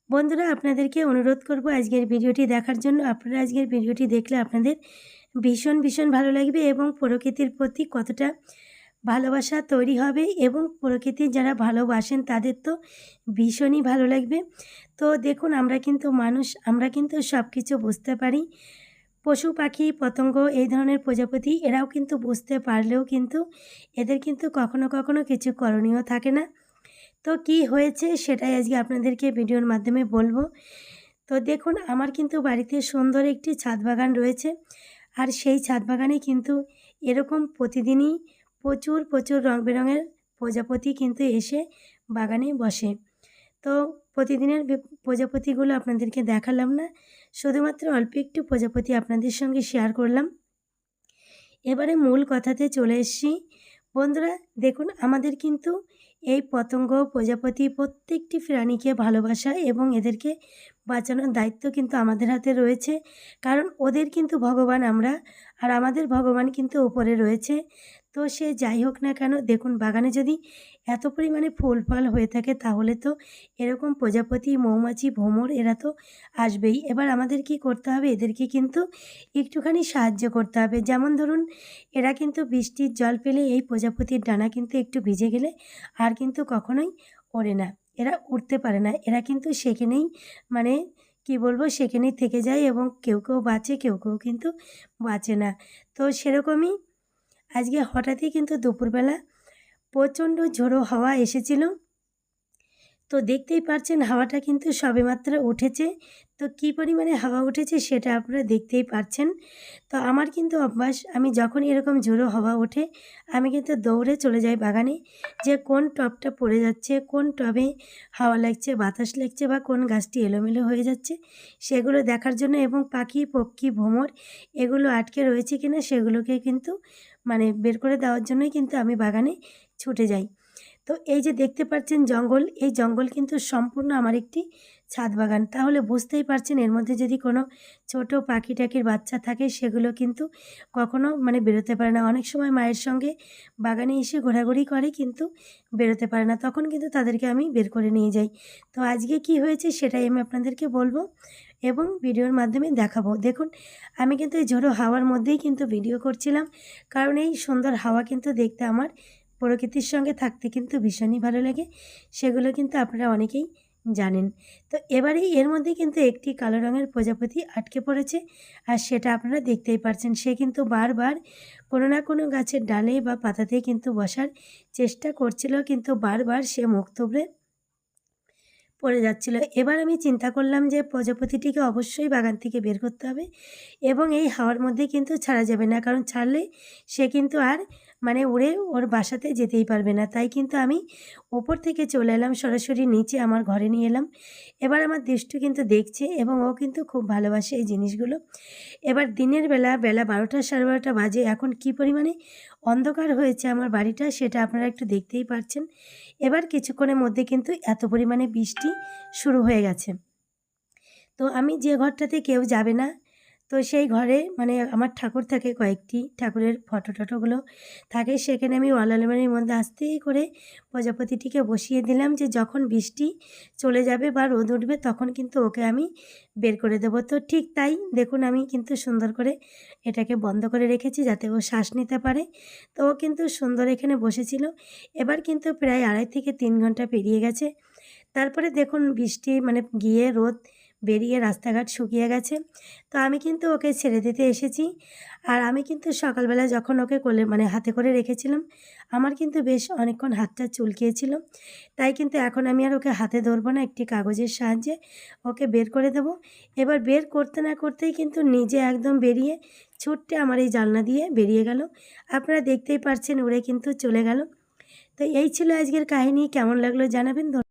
বন্ধুরা, আপনাদেরকে অনুরোধ করব আজকের ভিডিওটি দেখার জন্য। আপনারা আজকের ভিডিওটি দেখলে আপনাদের ভীষণ ভালো লাগবে এবং প্রকৃতির প্রতি কতটা ভালোবাসা তৈরি হবে এবং প্রকৃতি যারা ভালোবাসেন তাদের তো ভীষণই ভালো লাগবে। তো দেখুন, আমরা কিন্তু মানুষ, আমরা কিন্তু সব কিছু বুঝতে পারি। পশু পাখি পতঙ্গ এই ধরনের প্রজাপতি এরাও কিন্তু বুঝতে পারলেও কিন্তু এদের কিন্তু কখনো কিছু করণীয় থাকে না। তো কি হয়েছে সেটাই আজকে আপনাদেরকে ভিডিওর মাধ্যমে বলবো। তো দেখুন, আমার কিন্তু বাড়িতে সুন্দর একটি ছাদ বাগান রয়েছে। আর সেই ছাদ বাগানে কিন্তু এরকম প্রতিদিনই প্রচুর রং বেরঙের প্রজাপতি কিন্তু এসে বাগানে বসে। তো প্রতিদিনের প্রজাপতিগুলো আপনাদেরকে দেখালাম না, শুধুমাত্র অল্প একটু প্রজাপতি আপনাদের সঙ্গে শেয়ার করলাম। এবারে মূল কথাতে চলে এসেছি। বন্ধুরা দেখুন, আমাদের কিন্তু এই পতঙ্গ প্রজাপতি প্রত্যেকটি প্রাণীকে ভালোবাসা এবং এদেরকে বাঁচানোর দায়িত্ব কিন্তু আমাদের হাতে রয়েছে। কারণ ওদের কিন্তু ভগবান আমরা, আর আমাদের ভগবান কিন্তু ওপরে রয়েছে। তো সে যাই হোক না কেন, দেখুন বাগানে যদি এত পরিমাণে ফুল ফল হয়ে থাকে তাহলে তো এরকম প্রজাপতি, মৌমাছি, ভ্রমর এরা তো আসবেই। এবার আমাদের কি করতে হবে, এদেরকে কিন্তু একটুখানি সাহায্য করতে হবে। যেমন ধরুন, এরা কিন্তু বৃষ্টির জল পেলে এই প্রজাপতির ডানা কিন্তু একটু ভিজে গেলে আর কিন্তু কখনোই ওড়ে না, এরা উড়তে পারে না। এরা কিন্তু সেখানেই মানে কি বলবো, সেখানেই থেকে যায় এবং কেউ বাঁচে, কেউ কিন্তু বাঁচে না। তো সেরকমই আজকে হঠাৎই কিন্তু দুপুরবেলা প্রচণ্ড ঝোড়ো হাওয়া এসেছিল। তো দেখতেই পাচ্ছেন হাওয়াটা কিন্তু সবেমাত্র উঠেছে। তো কী পরিমাণে হাওয়া উঠেছে সেটা আপনারা দেখতেই পাচ্ছেন। তো আমার কিন্তু অভ্যাস, আমি যখন এরকম ঝোড়ো হাওয়া ওঠে আমি কিন্তু দৌড়ে চলে যাই বাগানে, যে কোন টবটা পড়ে যাচ্ছে, কোন টবে হাওয়া লাগছে, বাতাস লাগছে বা কোন গাছটি এলোমেলো হয়ে যাচ্ছে সেগুলো দেখার জন্য, এবং পাখি পক্ষী ভ্রমর এগুলো আটকে রয়েছে কিনা সেগুলোকে কিন্তু বের করে দেওয়ার জন্যই কিন্তু আমি বাগানে ছুটে যাই। তো এই যে দেখতে পাচ্ছেন জঙ্গল, এই জঙ্গল কিন্তু সম্পূর্ণ আমার একটি ছাদ বাগান। তাহলে বুঝতেই পারছেন এর মধ্যে যদি কোনো ছোট পাখি টাকির বাচ্চা থাকে সেগুলো কিন্তু কখনো বেরোতে পারে না। অনেক সময় মায়ের সঙ্গে বাগানে এসে ঘোরাঘুরি করে কিন্তু বেরোতে পারে না, তখন কিন্তু তাদেরকে আমি বের করে নিয়ে যাই। তো আজকে কি হয়েছে সেটাই আমি আপনাদেরকে বলবো এবং ভিডিওর মাধ্যমে দেখাবো। দেখুন, আমি কিন্তু এই ঝোড়ো হাওয়ার মধ্যেই কিন্তু ভিডিও করছিলাম, কারণ এই সুন্দর হাওয়া কিন্তু দেখতে আমার প্রকৃতির সঙ্গে থাকতে কিন্তু ভীষণই ভালো লাগে, সেগুলো কিন্তু আপনারা অনেকেই জানেন। তো এবারে এর মধ্যে কিন্তু একটি কালো রঙের প্রজাপতি আটকে পড়েছে, আর সেটা আপনারা দেখতেই পাচ্ছেন। সে কিন্তু বারবার কোনো না কোনো গাছের ডালে বা পাতাতে কিন্তু বসার চেষ্টা করছিল, কিন্তু বারবার সে মুখ থুবড়ে পড়ে যাচ্ছিল। এবার আমি চিন্তা করলাম যে প্রজাপতিটিকে অবশ্যই বাগান থেকে বের করতে হবে এবং এই হাওয়ার মধ্যে কিন্তু ছাড়া যাবে না, কারণ ছাড়লে সে কিন্তু আর উড়ে ওর বাসাতে যেতেই পারবে না। তাই কিন্তু আমি ওপর থেকে চলে এলাম সরাসরি নিচে, আমার ঘরে নিয়ে এলাম। এবার আমার দুষ্টু কিন্তু দেখছে এবং ও কিন্তু খুব ভালোবাসে এই জিনিসগুলো। এবার দিনের বেলা 12টা 12:30 বাজে, এখন কি পরিমাণে অন্ধকার হয়েছে আমার বাড়িটা সেটা আপনারা একটু দেখতেই পাচ্ছেন। এবার কিছুক্ষণের মধ্যে কিন্তু এত পরিমাণে বৃষ্টি শুরু হয়ে গেছে। তো আমি যে ঘরটাতে কেউ যাবে না, তো সেই ঘরে আমার ঠাকুর থাকে, কয়েকটি ঠাকুরের ফটোগুলো থাকে, সেখানে আমি ওয়াল আলমারির মধ্যে আস্তে করে প্রজাপতিটিকে বসিয়ে দিলাম, যে যখন বৃষ্টি চলে যাবে বা রোদ উঠবে তখন কিন্তু ওকে আমি বের করে দেবো। তো ঠিক তাই দেখুন, আমি কিন্তু সুন্দর করে এটাকে বন্ধ করে রেখেছি যাতে ও শ্বাস নিতে পারে। তো ও কিন্তু সুন্দর এখানে বসেছিল। এবার কিন্তু প্রায় 2.5 থেকে 3 ঘন্টা পেরিয়ে গেছে। তারপরে দেখুন বৃষ্টি গিয়ে রোদ বেরিয়ে রাস্তাঘাট শুকিয়ে গেছে। তো আমি কিন্তু ওকে ছেড়ে দিতে এসেছি। আর আমি কিন্তু সকালবেলা যখন ওকে কোলে হাতে করে রেখেছিলাম, আমার কিন্তু বেশ অনেকক্ষণ হাতটা চুলকিয়েছিল। তাই কিন্তু এখন আমি আর ওকে হাতে ধরবো না, একটি কাগজের সাহায্যে ওকে বের করে দেব। এবার বের করতে না করতেই কিন্তু নিজে একদম বেরিয়ে ছুট্টে আমার এই জানলা দিয়ে বেরিয়ে গেল। আপনারা দেখতেই পাচ্ছেন উড়ে কিন্তু চলে গেল। তো এই ছিল আজকের কাহিনী। কেমন লাগলো জানাবেন।